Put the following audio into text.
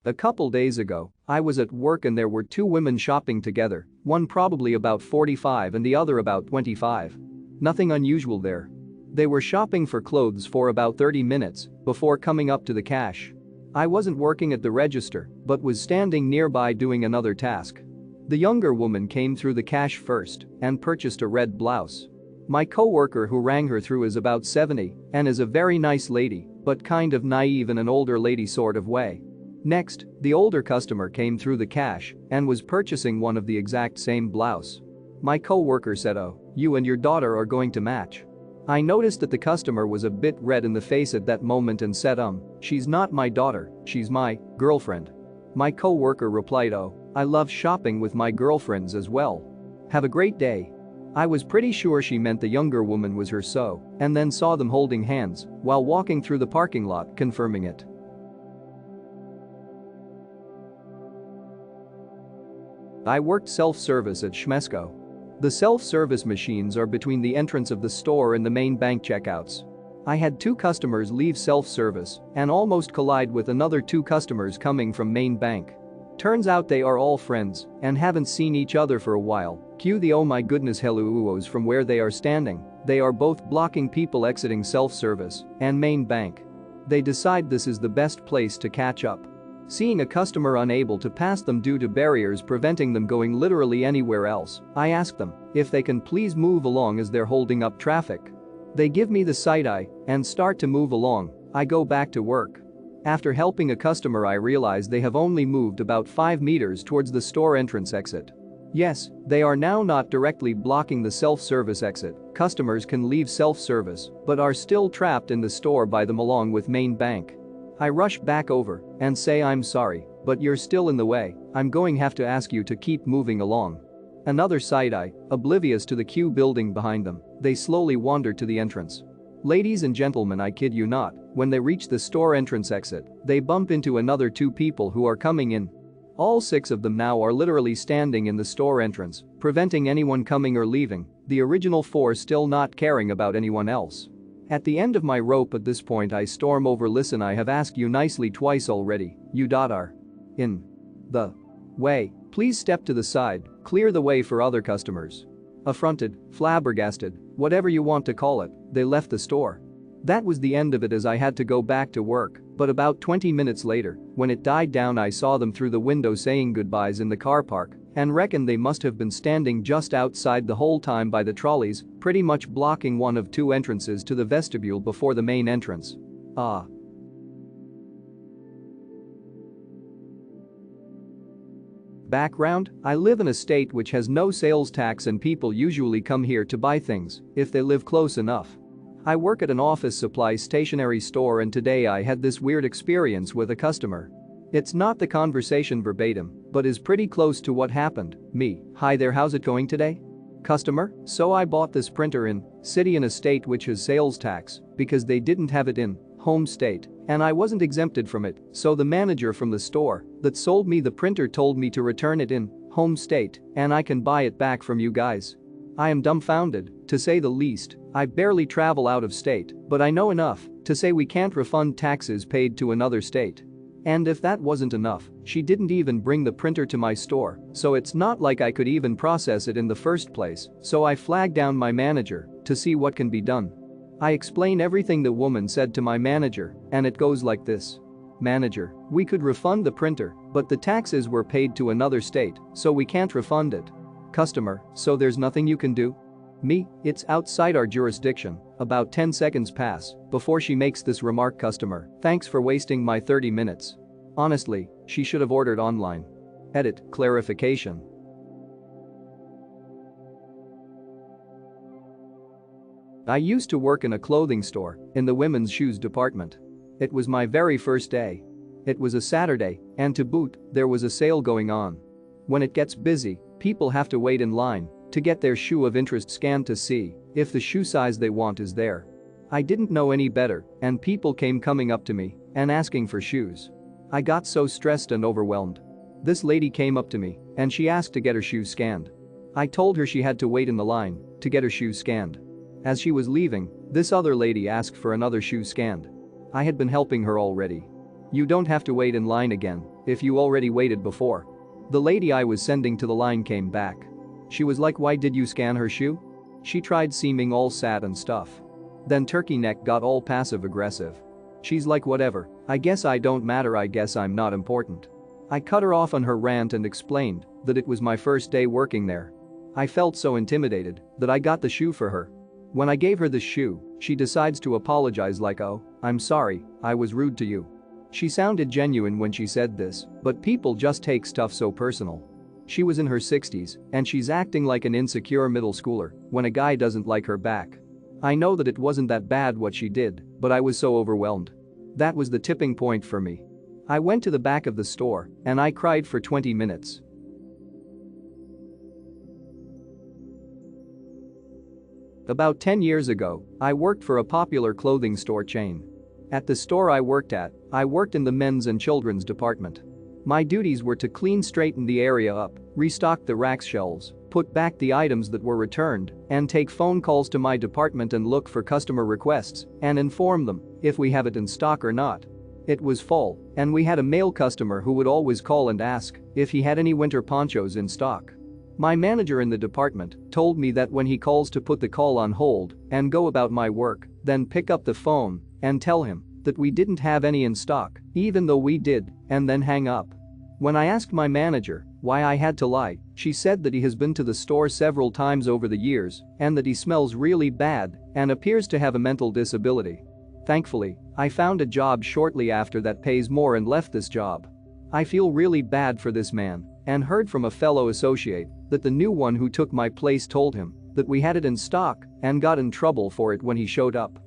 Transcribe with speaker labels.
Speaker 1: A couple days ago, I was at work and there were two women shopping together, one probably about 45 and the other about 25. Nothing unusual there. They were shopping for clothes for about 30 minutes before coming up to the cash. I wasn't working at the register but was standing nearby doing another task. The younger woman came through the cash first and purchased a red blouse. My co-worker who rang her through is about 70 and is a very nice lady, but kind of naive in an older lady sort of way. Next, the older customer came through the cash and was purchasing one of the exact same blouse. My co-worker said, "Oh, you and your daughter are going to match." I noticed that the customer was a bit red in the face at that moment and said, "She's not my daughter, she's my girlfriend." My co-worker replied, "Oh, I love shopping with my girlfriends as well. Have a great day." I was pretty sure she meant the younger woman was her and then saw them holding hands while walking through the parking lot, confirming it. I worked self-service at Schmesco. The self-service machines are between the entrance of the store and the main bank checkouts. I had two customers leave self-service and almost collide with another two customers coming from main bank. Turns out they are all friends and haven't seen each other for a while. Cue the "oh my goodness hello" from where they are standing. They are both blocking people exiting self-service and main bank. They decide this is the best place to catch up. Seeing a customer unable to pass them due to barriers preventing them going literally anywhere else, I ask them if they can please move along as they're holding up traffic. They give me the side eye and start to move along. I go back to work. After helping a customer, I realize they have only moved about 5 meters towards the store entrance exit. Yes, they are now not directly blocking the self-service exit. Customers can leave self-service but are still trapped in the store by them along with main bank. I rush back over and say, "I'm sorry, but you're still in the way. I'm going to have to ask you to keep moving along." Another side eye, oblivious to the queue building behind them, they slowly wander to the entrance. Ladies and gentlemen, I kid you not, when they reach the store entrance exit, they bump into another two people who are coming in. All 6 of them now are literally standing in the store entrance, preventing anyone coming or leaving, the original 4 still not caring about anyone else. At the end of my rope at this point, I storm over. "Listen, I have asked you nicely twice already, you are in the way. Please step to the side, clear the way for other customers." Affronted, flabbergasted, whatever you want to call it, they left the store. That was the end of it as I had to go back to work, but about 20 minutes later, when it died down, I saw them through the window saying goodbyes in the car park and reckon they must have been standing just outside the whole time by the trolleys, pretty much blocking one of 2 entrances to the vestibule before the main entrance. Background: I live in a state which has no sales tax and people usually come here to buy things if they live close enough. I work at an office supply stationery store and today I had this weird experience with a customer. It's not the conversation verbatim, but is pretty close to what happened. Me: "Hi there, how's it going today?" Customer: "So I bought this printer in city in a state which has sales tax because they didn't have it in home state and I wasn't exempted from it, so the manager from the store that sold me the printer told me to return it in home state and I can buy it back from you guys." I am dumbfounded, to say the least. I barely travel out of state, but I know enough to say we can't refund taxes paid to another state. And if that wasn't enough, she didn't even bring the printer to my store, so it's not like I could even process it in the first place, so I flagged down my manager to see what can be done. I explain everything the woman said to my manager, and it goes like this. Manager: "We could refund the printer, but the taxes were paid to another state, so we can't refund it." Customer: "So there's nothing you can do?" Me: "It's outside our jurisdiction." About 10 seconds pass before she makes this remark. Customer: "Thanks for wasting my 30 minutes. Honestly, she should have ordered online." Edit: clarification. I used to work in a clothing store in the women's shoes department. It was my very first day. It was a Saturday, and to boot, there was a sale going on. When it gets busy, people have to wait in line to get their shoe of interest scanned to see if the shoe size they want is there. I didn't know any better, and people came coming up to me and asking for shoes. I got so stressed and overwhelmed. This lady came up to me and she asked to get her shoe scanned. I told her she had to wait in the line to get her shoe scanned. As she was leaving, this other lady asked for another shoe scanned. I had been helping her already. "You don't have to wait in line again if you already waited before. The lady I was sending to the line came back. She was like, why did you scan her shoe? She tried seeming all sad and stuff. Then turkey neck got all passive aggressive. She's like, whatever, I guess I don't matter, I guess I'm not important. I cut her off on her rant and explained that it was my first day working there. I felt so intimidated that I got the shoe for her. When I gave her the shoe, she decides to apologize like, oh, I'm sorry, I was rude to you. She sounded genuine when she said this, but people just take stuff so personal. She was in her 60s and she's acting like an insecure middle schooler when a guy doesn't like her back. I know that it wasn't that bad what she did, but I was so overwhelmed. That was the tipping point for me. I went to the back of the store and I cried for 20 minutes. About 10 years ago, I worked for a popular clothing store chain. At the store I worked in the men's and children's department. My duties were to clean, straighten the area up, restock the rack shelves, put back the items that were returned, and take phone calls to my department and look for customer requests and inform them if we have it in stock or not. It was fall, and we had a male customer who would always call and ask if he had any winter ponchos in stock. My manager in the department told me that when he calls to put the call on hold and go about my work, then pick up the phone and tell him that we didn't have any in stock, even though we did, and then hang up. When I asked my manager why I had to lie, she said that he has been to the store several times over the years and that he smells really bad and appears to have a mental disability. Thankfully, I found a job shortly after that pays more and left this job. I feel really bad for this man and heard from a fellow associate that the new one who took my place told him that we had it in stock and got in trouble for it when he showed up.